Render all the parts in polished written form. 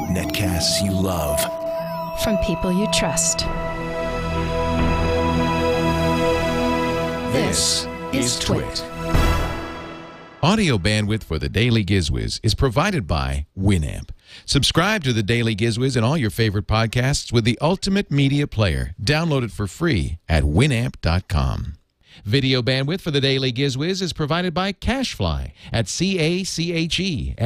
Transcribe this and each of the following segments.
Netcasts you love. From people you trust. This is TWiT. Audio bandwidth for the Daily GizWiz is provided by Winamp. Subscribe to the Daily GizWiz and all your favorite podcasts with the ultimate media player. Download it for free at winamp.com. Video bandwidth for the Daily GizWiz is provided by CacheFly at CacheFly.com.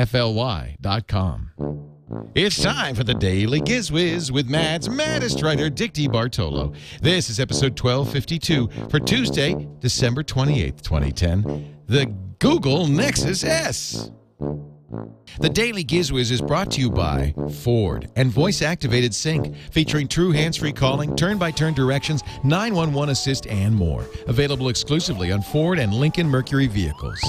It's time for the Daily GizWiz with Mad's maddest writer, Dick DeBartolo. This is episode 1252 for Tuesday, December 28th, 2010. The Google Nexus S. The Daily GizWiz is brought to you by Ford and voice-activated sync, featuring true hands-free calling, turn-by-turn directions, 911 assist, and more. Available exclusively on Ford and Lincoln Mercury vehicles.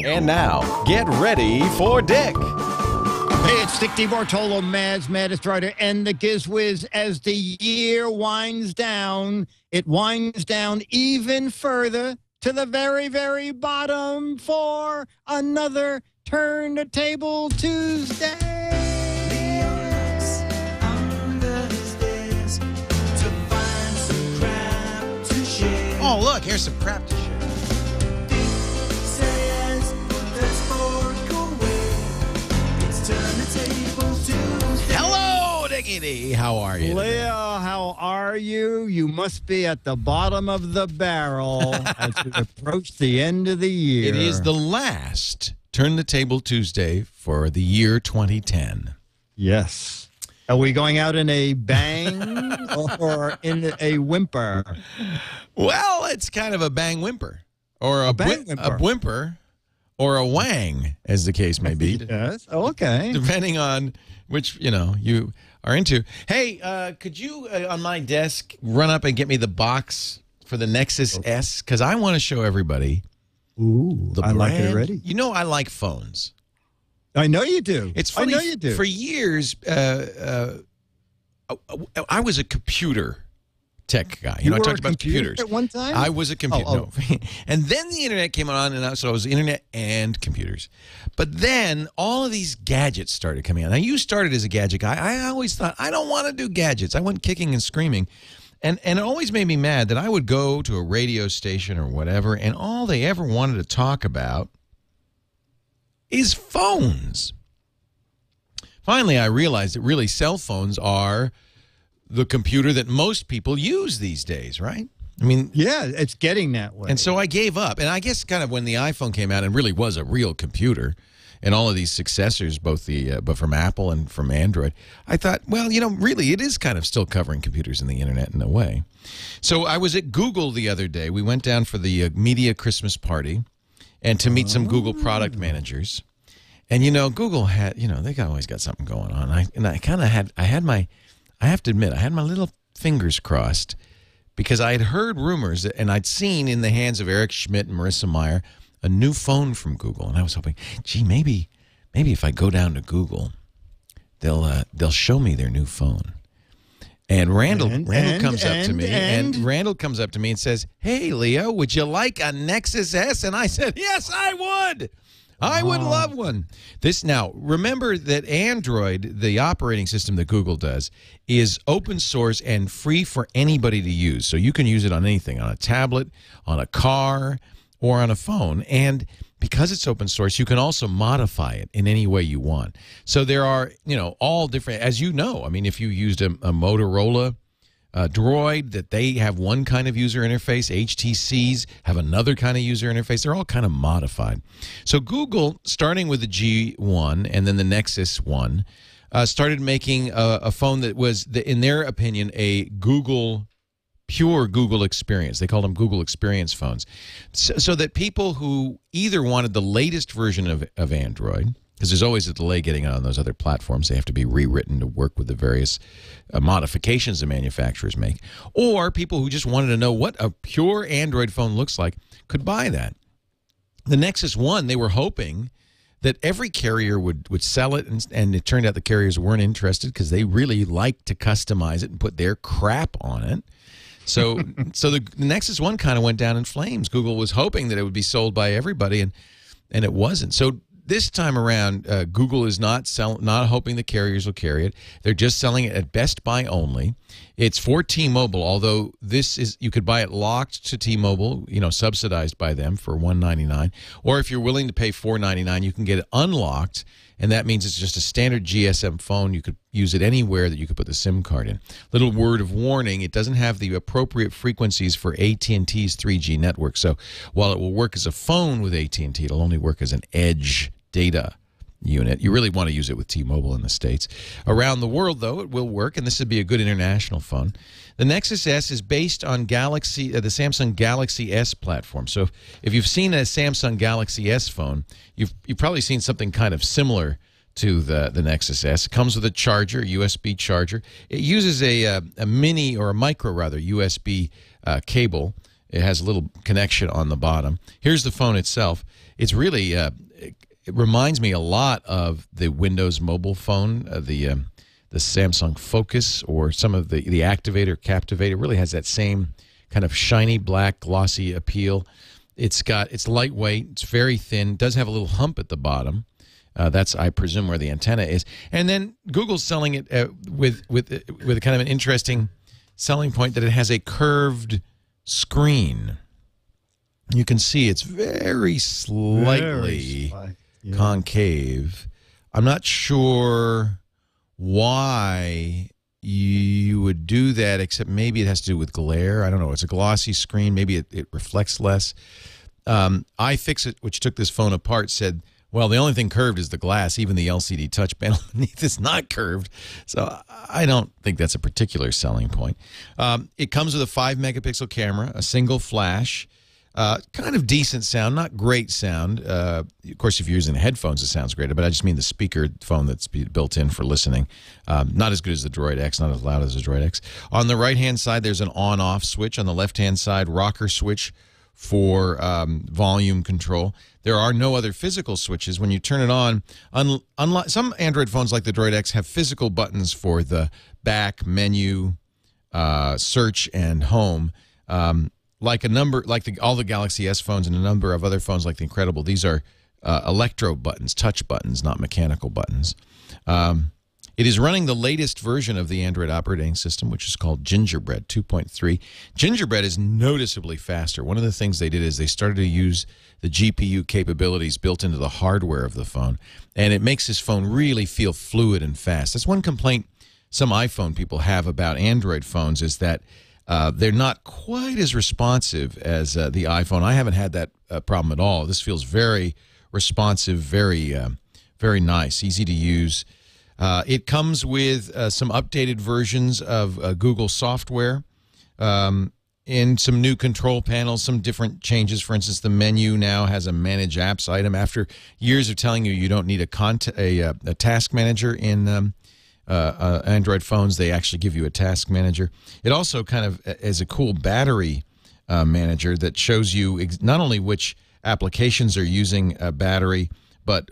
And now, get ready for Dick. Hey, it's Dick DeBartolo, Mad's maddest writer, and the GizWiz. As the year winds down, it winds down even further to the very, very bottom for another Turn the Table Tuesday. Oh, look, here's some crap to share. Hello, Dickity. How are you? Leo, how are you? You must be at the bottom of the barrel as we approach the end of the year. It is the last Turn the Table Tuesday for the year 2010. Yes. Are we going out in a bang or in a whimper? Well, it's kind of a bang whimper. Or a bang whimper. A whimper or a wang, as the case may be. Yes. Okay. Depending on which, you are into. Hey, could you, on my desk, run up and get me the box for the Nexus S? Because I want to show everybody. Ooh, I like it already. You know I like phones. I know you do. It's funny. I know you do. For years, I was a computer tech guy. You I were talked a about computer computers at one time? I was a computer. Oh. No. And then the internet came on, and so I was internet and computers. But then all of these gadgets started coming out. Now, you started as a gadget guy. I always thought, I don't want to do gadgets. I went kicking and screaming. And it always made me mad that I would go to a radio station or whatever, and all they ever wanted to talk about is phones. Finally, I realized that really cell phones are the computer that most people use these days, right? I mean, yeah, it's getting that way. And so I gave up. And I guess kind of when the iPhone came out and really was a real computer, and all of these successors, both but from Apple and from Android, I thought, well, really, it is kind of still covering computers and the internet in a way. So I was at Google the other day. We went down for the media Christmas party, and to meet some Google product managers. And Google had, they always got something going on. I have to admit, I had my little fingers crossed because I had heard rumors and I'd seen in the hands of Eric Schmidt and Marissa Mayer a new phone from Google, and I was hoping, gee, maybe if I go down to Google, they'll show me their new phone. And Randall comes up to me, and Randall comes up to me and says, "Hey, Leo, would you like a Nexus S?" And I said, "Yes, I would. I would love one." Now, remember that Android, the operating system that Google does, is open source and free for anybody to use. So you can use it on anything, on a tablet, on a car, or on a phone. And because it's open source, you can also modify it in any way you want. So there are, all different, as you know, I mean, if you used a Motorola Droid, that they have one kind of user interface. HTCs have another kind of user interface. They're all kind of modified. So Google, starting with the G1 and then the Nexus 1, started making a phone that was, in their opinion, a pure Google experience. They called them Google experience phones. So that people who either wanted the latest version of Android, because there's always a delay getting it on those other platforms. They have to be rewritten to work with the various modifications the manufacturers make. Or people who just wanted to know what a pure Android phone looks like could buy that. The Nexus 1, they were hoping that every carrier would sell it, and it turned out the carriers weren't interested because they really like to customize it and put their crap on it. So the Nexus 1 kind of went down in flames. Google was hoping that it would be sold by everybody, and it wasn't. So this time around, Google is not hoping the carriers will carry it. They're just selling it at Best Buy only. It's for T-Mobile, although you could buy it locked to T-Mobile, subsidized by them for $199. Or if you're willing to pay $499, you can get it unlocked, and that means it's just a standard GSM phone. You could use it anywhere that you could put the SIM card in. Little word of warning, it doesn't have the appropriate frequencies for AT&T's 3G network. So while it will work as a phone with AT&T, it'll only work as an edge data unit. You really want to use it with T-Mobile in the States. Around the world, though, it will work, and this would be a good international phone. The Nexus S is based on the Samsung Galaxy S platform. So if you've seen a Samsung Galaxy S phone, you've probably seen something kind of similar to the Nexus S. It comes with a charger, USB charger. It uses a mini, or a micro rather, USB cable. It has a little connection on the bottom. Here's the phone itself. It's really it reminds me a lot of the Windows mobile phone, the Samsung Focus, or some of the Activator, Captivator. It really has that same kind of shiny black glossy appeal. It's lightweight. It's very thin. It does have a little hump at the bottom. That's, I presume, where the antenna is. And then Google's selling it with a kind of an interesting selling point that it has a curved screen. You can see it's very slightly concave. I'm not sure why you would do that, except maybe it has to do with glare. I don't know. It's a glossy screen. Maybe it reflects less. iFixit, which took this phone apart, said, well, the only thing curved is the glass. Even the LCD touch panel beneath is not curved. So I don't think that's a particular selling point. It comes with a 5-megapixel camera, a single flash, kind of decent sound, not great sound. Of course, if you're using headphones, it sounds great, but I just mean the speaker phone that's built in for listening. Not as good as the Droid X, not as loud as the Droid X. On the right-hand side, there's an on-off switch. On the left-hand side, rocker switch for volume control. There are no other physical switches. When you turn it on, unlike some Android phones like the Droid X have physical buttons for the back, menu, search, and home. Like all the Galaxy S phones and a number of other phones like the Incredible, these are electro buttons, touch buttons, not mechanical buttons. It is running the latest version of the Android operating system, which is called Gingerbread 2.3. Gingerbread is noticeably faster. One of the things they did is they started to use the GPU capabilities built into the hardware of the phone, and it makes this phone really feel fluid and fast. That's one complaint some iPhone people have about Android phones, is that they're not quite as responsive as the iPhone. I haven't had that problem at all. This feels very responsive, very nice, easy to use. It comes with some updated versions of Google software and some new control panels, some different changes. For instance, the menu now has a Manage Apps item. After years of telling you don't need a task manager in Android phones, they actually give you a task manager. It also kind of is a cool battery manager that shows you not only which applications are using a battery, but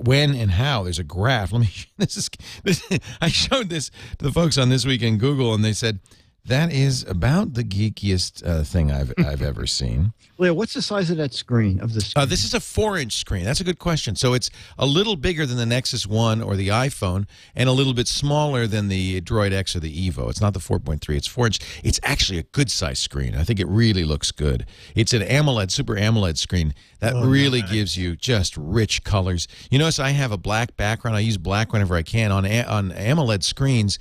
when and how. There's a graph. I showed this to the folks on This Week in Google, and they said, that is about the geekiest thing I've ever seen. Leo, what's the size of that screen? This is a 4-inch screen. That's a good question. So it's a little bigger than the Nexus 1 or the iPhone, and a little bit smaller than the Droid X or the Evo. It's not the 4.3. It's 4-inch. It's actually a good-sized screen. I think it really looks good. It's an AMOLED, Super AMOLED screen that really gives you just rich colors. You notice I have a black background. I use black whenever I can. On AMOLED screens,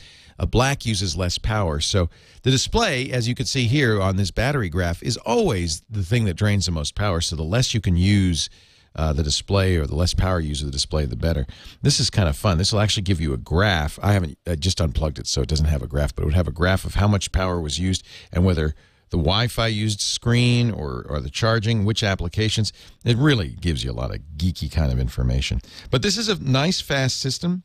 black uses less power. So the display, as you can see here on this battery graph, is always the thing that drains the most power. So the less you can use the display, or the less power you use of the display, the better. This is kind of fun. This will actually give you a graph. I haven't just unplugged it, so it doesn't have a graph, but it would have a graph of how much power was used and whether the Wi-Fi used screen or the charging, which applications. It really gives you a lot of geeky kind of information. But this is a nice, fast system.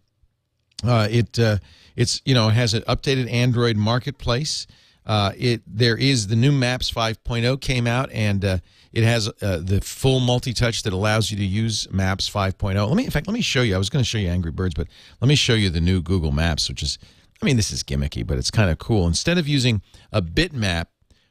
It has an updated Android marketplace. There is the new Maps 5.0 came out, and it has the full multi-touch that allows you to use Maps 5.0. In fact, let me show you. I was going to show you Angry Birds, but let me show you the new Google Maps, which is, this is gimmicky, but it's kind of cool. Instead of using a bitmap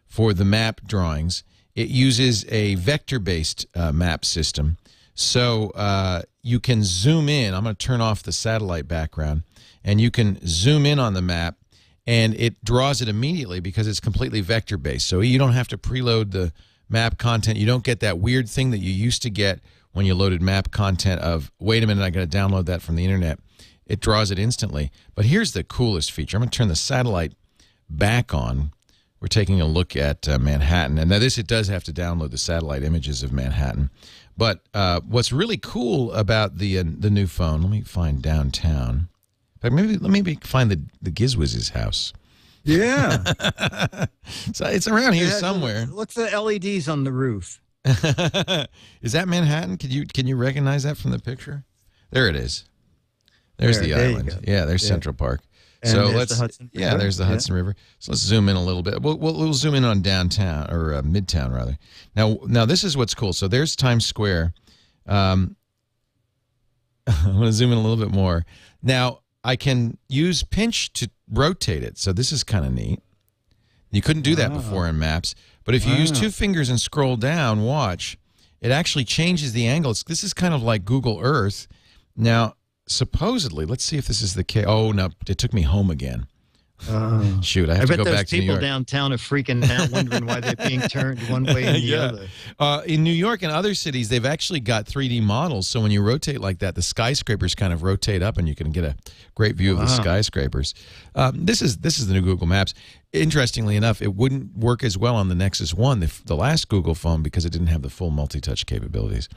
for the map drawings, it uses a vector-based map system. So you can zoom in. I'm going to turn off the satellite background, and you can zoom in on the map, and it draws it immediately because it's completely vector-based. So you don't have to preload the map content. You don't get that weird thing that you used to get when you loaded map content of, wait a minute, I got to download that from the internet. It draws it instantly. But here's the coolest feature. I'm going to turn the satellite back on. We're taking a look at Manhattan. And now this, it does have to download the satellite images of Manhattan. But what's really cool about the new phone, let me find downtown. In fact, let me find the GizWiz.Biz's house. Yeah. So it's around here somewhere. What's the LEDs on the roof? Is that Manhattan? Can you recognize that from the picture? There it is. There's the island. Yeah, there's Central Park. And so there's let's the Hudson River. Yeah, there's the Hudson River. So let's zoom in a little bit. We'll zoom in on downtown or Midtown rather. Now this is what's cool. So there's Times Square. I'm going to zoom in a little bit more. Now I can use pinch to rotate it. So this is kind of neat. You couldn't do that before in maps. But if you use 2 fingers and scroll down, watch, it actually changes the angle. This is kind of like Google Earth. Now, supposedly, let's see if this is the case. Oh, no, it took me home again. Shoot, I have to go back to New York. I bet those people downtown are freaking out, wondering why they're being turned one way and the other. In New York and other cities, they've actually got 3D models. So when you rotate like that, the skyscrapers kind of rotate up, and you can get a great view of the skyscrapers. This is the new Google Maps. Interestingly enough, it wouldn't work as well on the Nexus 1, the last Google phone, because it didn't have the full multi-touch capabilities.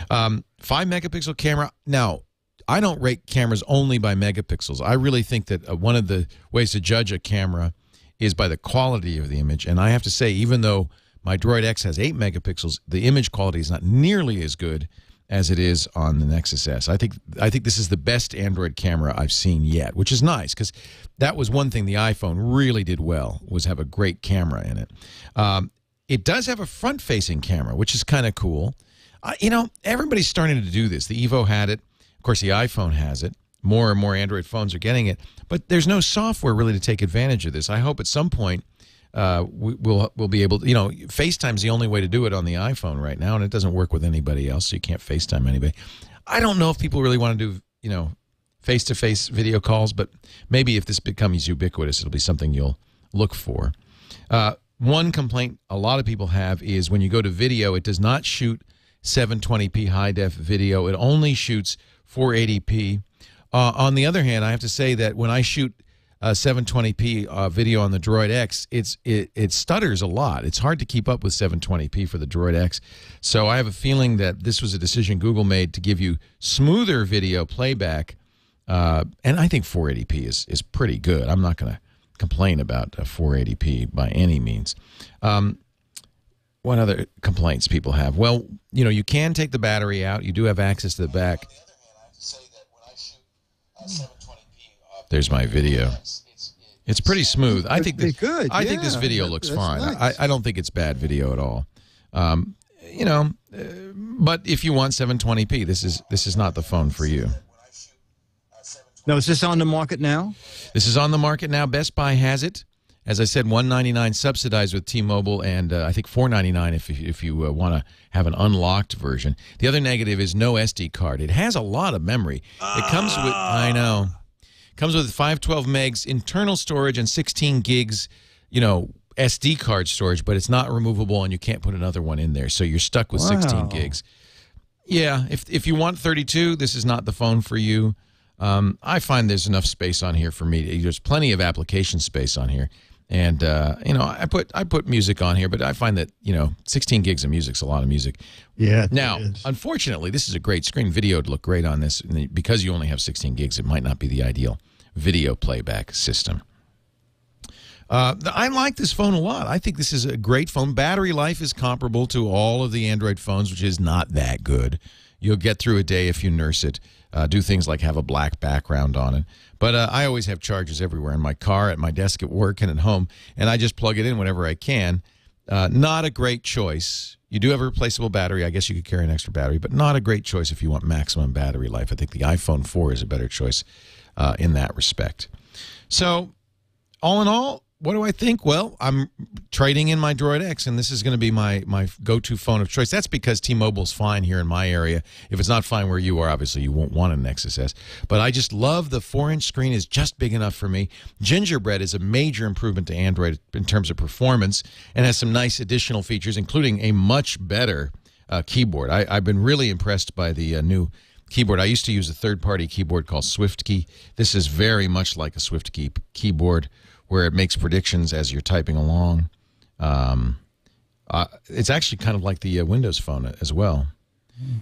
5-megapixel camera. Now, I don't rate cameras only by megapixels. I really think that one of the ways to judge a camera is by the quality of the image. And I have to say, even though my Droid X has 8 megapixels, the image quality is not nearly as good as it is on the Nexus S. I think this is the best Android camera I've seen yet, which is nice because that was one thing the iPhone really did well, was have a great camera in it. It does have a front-facing camera, which is kind of cool. You know, everybody's starting to do this. The Evo had it. Of course, the iPhone has it. More and more Android phones are getting it. But there's no software really to take advantage of this. I hope at some point we'll be able to, you know, FaceTime's the only way to do it on the iPhone right now, and it doesn't work with anybody else, so you can't FaceTime anybody. I don't know if people really want to do, you know, face-to-face video calls, but maybe if this becomes ubiquitous, it'll be something you'll look for. One complaint a lot of people have is when you go to video, it does not shoot 720p high-def video. It only shoots 480p. On the other hand, I have to say that when I shoot 720p video on the Droid X, it stutters a lot. It's hard to keep up with 720p for the Droid X. So I have a feeling that this was a decision Google made to give you smoother video playback. And I think 480p is pretty good. I'm not going to complain about 480p by any means. What other complaints people have? Well, you know, you can take the battery out. You do have access to the back. There's my video. It's pretty smooth. I think this video looks fine. Nice. I don't think it's bad video at all. You know, but if you want 720p, this is not the phone for you. No, is this on the market now? This is on the market now. Best Buy has it. As I said, $199 subsidized with T-Mobile, and I think $499 if you want to have an unlocked version. The other negative is no SD card. It has a lot of memory. It comes with, I know, comes with 512 megs internal storage and 16 gigs, you know, SD card storage, but it's not removable, and you can't put another one in there, so you're stuck with 16 gigs. Yeah, if you want 32, this is not the phone for you. I find there's enough space on here for me. There's plenty of application space on here. And, you know, I put music on here, but I find that, you know, 16 gigs of music's a lot of music. Yeah. Now, unfortunately, this is a great screen. Video would look great on this. And because you only have 16 gigs, it might not be the ideal video playback system. I like this phone a lot. I think this is a great phone. Battery life is comparable to all of the Android phones, which is not that good. You'll get through a day if you nurse it. Do things like have a black background on it. But I always have chargers everywhere, in my car, at my desk, at work, and at home, and I just plug it in whenever I can. Not a great choice. You do have a replaceable battery. I guess you could carry an extra battery, but not a great choice if you want maximum battery life. I think the iPhone 4 is a better choice in that respect. So, all in all, what do I think? Well, I'm trading in my Droid X, and this is going to be my go-to phone of choice. That's because T-Mobile's fine here in my area. If it's not fine where you are, obviously you won't want a Nexus S. But I just love the 4-inch screen is just big enough for me. Gingerbread is a major improvement to Android in terms of performance and has some nice additional features, including a much better keyboard. I've been really impressed by the new keyboard. I used to use a third-party keyboard called SwiftKey. This is very much like a SwiftKey keyboard, where it makes predictions as you're typing along. It's actually kind of like the Windows Phone as well.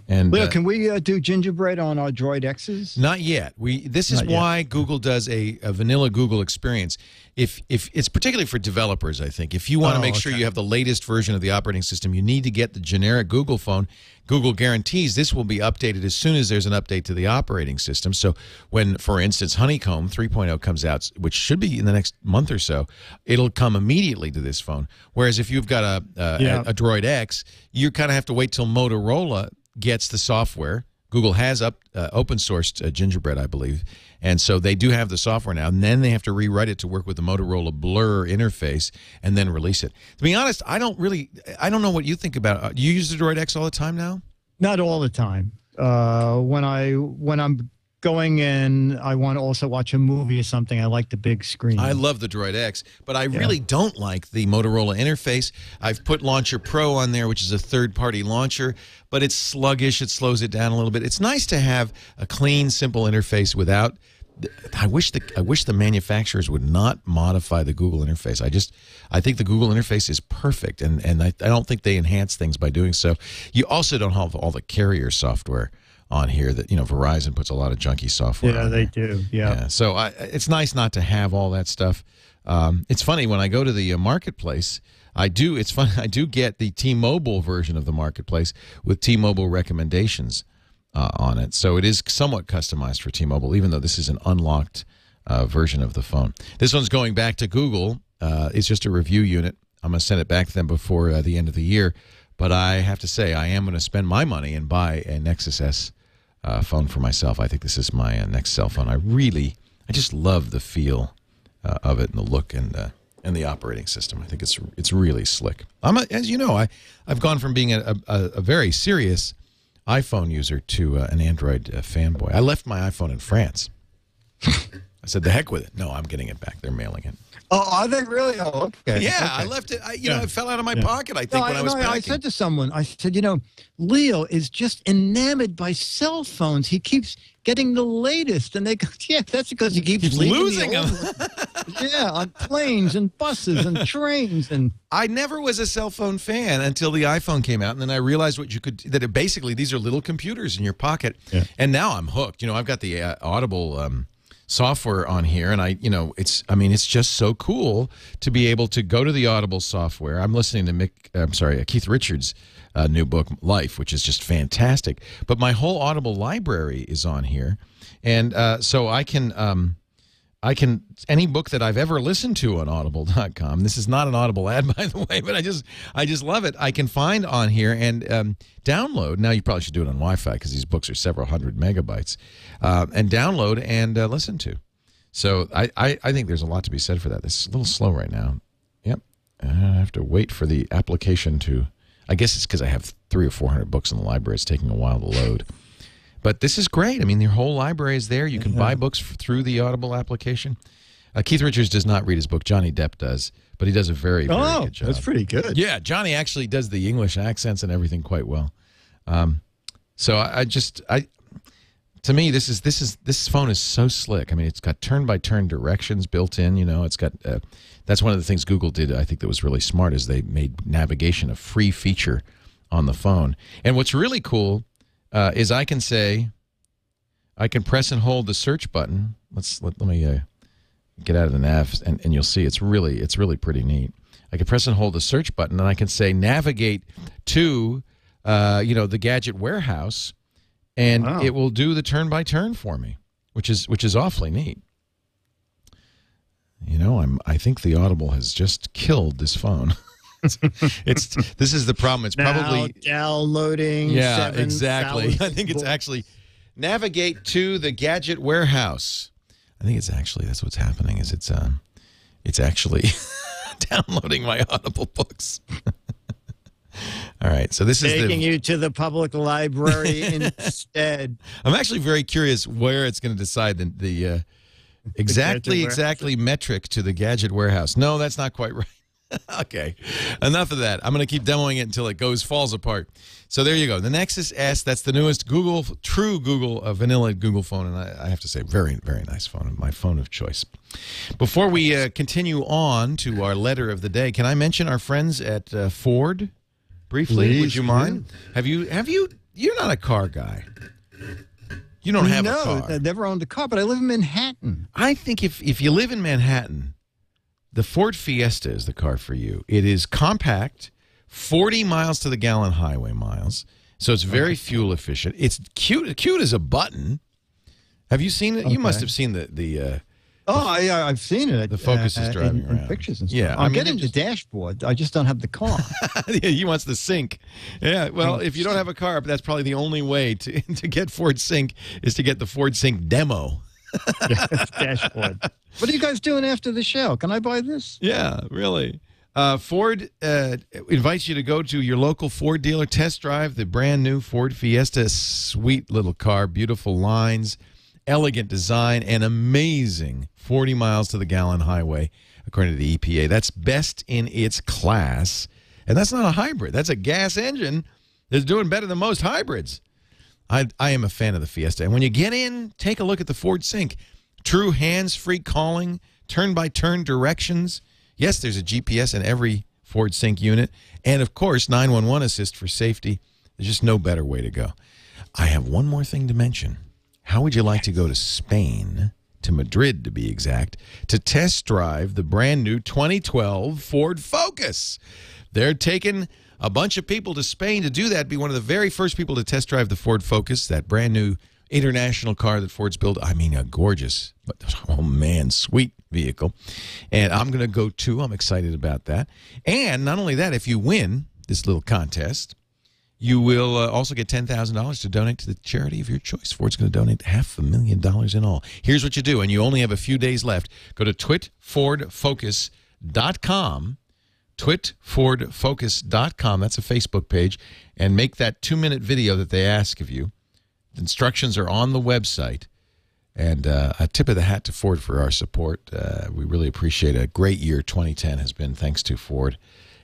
And Leo, can we do Gingerbread on our Droid X's? Not yet. This is why Google does a vanilla Google experience. If it's particularly for developers, I think. If you want to make sure you have the latest version of the operating system, you need to get the generic Google phone. Google guarantees this will be updated as soon as there's an update to the operating system. So when, for instance, Honeycomb 3.0 comes out, which should be in the next month or so, it'll come immediately to this phone. Whereas if you've got a Droid X, you kind of have to wait till Motorola gets the software. Google has open-sourced Gingerbread, I believe, and so they do have the software now, and then they have to rewrite it to work with the Motorola Blur interface and then release it. To be honest, I don't know what you think about it. You use the Droid X all the time now? Not all the time. When I'm going in, I want to also watch a movie or something. I like the big screen. I love the Droid X, but I really don't like the Motorola interface. I've put Launcher Pro on there, which is a third-party launcher, but it's sluggish. It slows it down a little bit. It's nice to have a clean, simple interface without. I wish the manufacturers would not modify the Google interface. I think the Google interface is perfect, and I don't think they enhance things by doing so. You also don't have all the carrier software on here that, Verizon puts a lot of junky software on they there. do. Yeah. So it's nice not to have all that stuff. It's funny, when I go to the marketplace, it's funny, I do get the T-Mobile version of the marketplace with T-Mobile recommendations on it. So it is somewhat customized for T-Mobile, even though this is an unlocked version of the phone. This one's going back to Google. It's just a review unit. I'm going to send it back to them before the end of the year. But I have to say, I am going to spend my money and buy a Nexus S phone for myself. I think this is my next cell phone. I just love the feel of it and the look and the operating system. I think it's really slick. As you know, I've gone from being a very serious iPhone user to an Android fanboy. I left my iPhone in France. I said, the heck with it. No, I'm getting it back. They're mailing it. Oh, are they really? Oh, okay. Yeah, okay. I left it. It fell out of my pocket, I think, when I was packing. I said to someone, I said, Leo is just enamored by cell phones. He keeps getting the latest. And they go, yeah, that's because he keeps losing them. Yeah, on planes and buses and trains. And I never was a cell phone fan until the iPhone came out, and then I realized basically these are little computers in your pocket. Yeah. And now I'm hooked. I've got the Audible software on here, and it's just so cool to be able to go to the Audible software. I'm listening to Keith Richards' new book, Life, which is just fantastic. But my whole Audible library is on here, and so I can any book that I've ever listened to on Audible.com. This is not an Audible ad, by the way, but I just love it. I can find on here and download. Now you probably should do it on Wi-Fi because these books are several hundred megabytes, and download and listen to. So I think there's a lot to be said for that. It's a little slow right now. Yep, I have to wait for the application to. I guess it's because I have 300 or 400 books in the library. It's taking a while to load. But this is great. I mean, your whole library is there. You can buy books through the Audible application. Keith Richards does not read his book. Johnny Depp does, but he does a very good job. That's pretty good. Yeah, Johnny actually does the English accents and everything quite well. So to me, this phone is so slick. I mean, it's got turn-by-turn directions built in. It's got that's one of the things Google did. I think that was really smart is they made navigation a free feature on the phone. And what's really cool. Is I can press and hold the search button. Let me get out of the nav, and you'll see it's really pretty neat. I can press and hold the search button, and I can say navigate to the gadget warehouse, and it will do the turn by turn for me, which is awfully neat. I think the Audible has just killed this phone. This is the problem. It's probably downloading. Yeah, exactly. I think it's actually navigate to the gadget warehouse. I think it's actually that's what's happening. Is It's actually downloading my Audible books. All right, so this is taking you to the public library instead. I'm actually very curious where it's going to decide the exactly metric to the gadget warehouse. No, that's not quite right. Okay, enough of that. I'm going to keep demoing it until it falls apart. So there you go. The Nexus S, that's the newest true Google, vanilla Google phone, and I have to say, very, very nice phone, my phone of choice. Before we continue on to our letter of the day, can I mention our friends at Ford briefly? Please, would you mind? Have you? You're not a car guy. You don't have a car. No, I've never owned a car, but I live in Manhattan. I think if you live in Manhattan, the Ford Fiesta is the car for you. It is compact, 40 miles to the gallon highway miles, so it's very fuel efficient. It's cute as a button. Have you seen it? Okay. You must have seen the I've seen it. The Focus is driving around. In pictures and stuff. Yeah, I'm getting the dashboard. I just don't have the car. Yeah, he wants the sync. Yeah, well, if you don't have a car, that's probably the only way to get Ford Sync is to get the Ford Sync demo. Dashboard. What are you guys doing after the show? Can I buy this? Yeah, really. Ford invites you to go to your local Ford dealer, test drive the brand new Ford Fiesta. Sweet little car, beautiful lines, elegant design, and amazing 40 miles to the gallon highway, according to the EPA. That's best in its class. And that's not a hybrid. That's a gas engine that's doing better than most hybrids. I am a fan of the Fiesta. And when you get in, take a look at the Ford Sync. True hands-free calling, turn-by-turn directions. Yes, there's a GPS in every Ford Sync unit. And, of course, 911 assist for safety. There's just no better way to go. I have one more thing to mention. How would you like to go to Spain, to Madrid to be exact, to test drive the brand new 2012 Ford Focus? They're taking a bunch of people to Spain to do that, be one of the very first people to test drive the Ford Focus, that brand new international car that Ford's built. I mean, a gorgeous, but oh man, sweet vehicle. And I'm going to go too. I'm excited about that. And not only that, if you win this little contest, you will also get $10,000 to donate to the charity of your choice. Ford's going to donate $500,000 in all. Here's what you do, and you only have a few days left. Go to TWiTFordFocus.com. TWiTFordFocus.com. That's a Facebook page. And make that 2-minute video that they ask of you. The instructions are on the website. And a tip of the hat to Ford for our support. We really appreciate it. A great year 2010 has been thanks to Ford.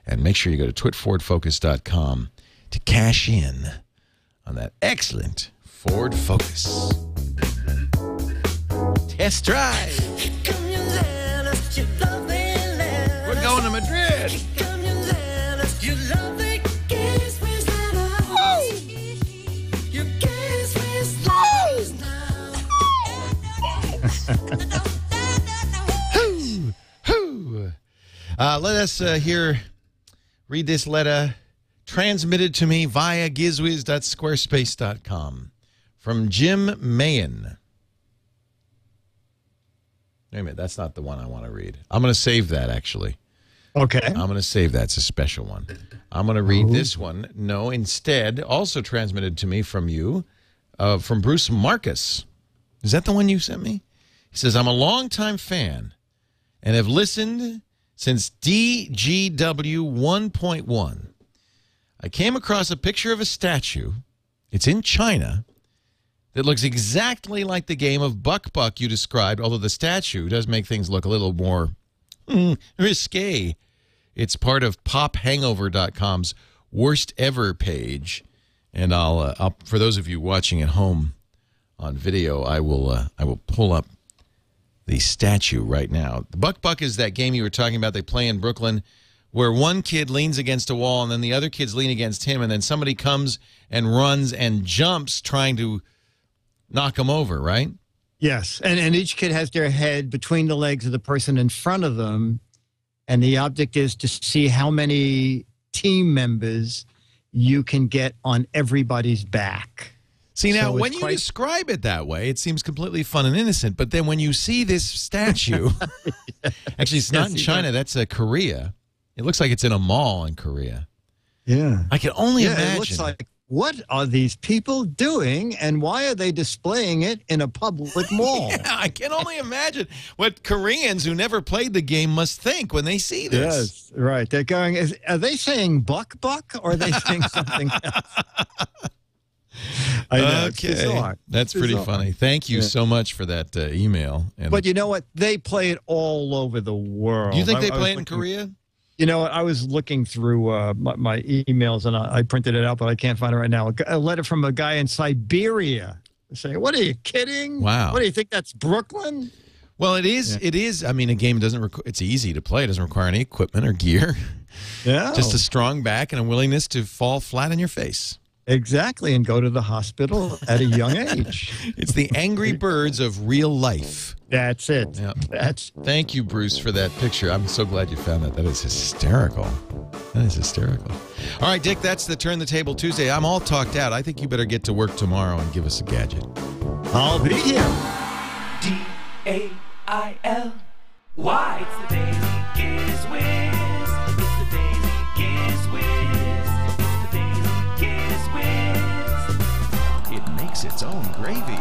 And make sure you go to TWiTFordFocus.com to cash in on that excellent Ford Focus. Test drive. We're going to Madrid. Let us read this letter transmitted to me via GizWiz.Squarespace.com from Jim Mayen. Wait a minute, that's not the one I want to read. I'm going to save that, actually. Okay. I'm going to save that. It's a special one. I'm going to read this one. No, instead, also transmitted to me from you, from Bruce Marcus. Is that the one you sent me? He says, I'm a longtime fan and have listened since DGW 1.1. I came across a picture of a statue. It's in China that looks exactly like the game of Buck Buck you described, although the statue does make things look a little more risque. It's part of pophangover.com's worst ever page. And I'll for those of you watching at home on video, I will pull up the statue right now. The Buck Buck is that game you were talking about they play in Brooklyn where one kid leans against a wall and then the other kids lean against him and then somebody comes and runs and jumps trying to knock him over, right? Yes, and each kid has their head between the legs of the person in front of them, and the object is to see how many team members you can get on everybody's back. See, now, when you describe it that way, it seems completely fun and innocent, but then when you see this statue, actually, it's not in China, that's Korea. It looks like it's in a mall in Korea. Yeah. I can only imagine. It looks like what are these people doing, and why are they displaying it in a public mall? Yeah, I can only imagine what Koreans who never played the game must think when they see this. Yes, right. They're going, are they saying buck, or are they saying something else? I know, okay. That's pretty funny. Thank you so much for that email. But you know what? They play it all over the world. Do you think they play it in Korea? You know, I was looking through my emails, and I printed it out, but I can't find it right now. A letter from a guy in Siberia saying, what, are you kidding? Wow. What, do you think that's Brooklyn? Well, it is. Yeah. It is. I mean, a game doesn't it's easy to play. It doesn't require any equipment or gear. Yeah. Just a strong back and a willingness to fall flat on your face. Exactly, and go to the hospital at a young age. It's the Angry Birds of real life. That's it. Yep. Thank you, Bruce, for that picture. I'm so glad you found that. That is hysterical. That is hysterical. All right, Dick, that's the Turn the Table Tuesday. I'm all talked out. I think you better get to work tomorrow and give us a gadget. I'll be here. DAILY. It's the Daily GizWiz. It's the Daily GizWiz. It's the Daily GizWiz. It makes its own gravy.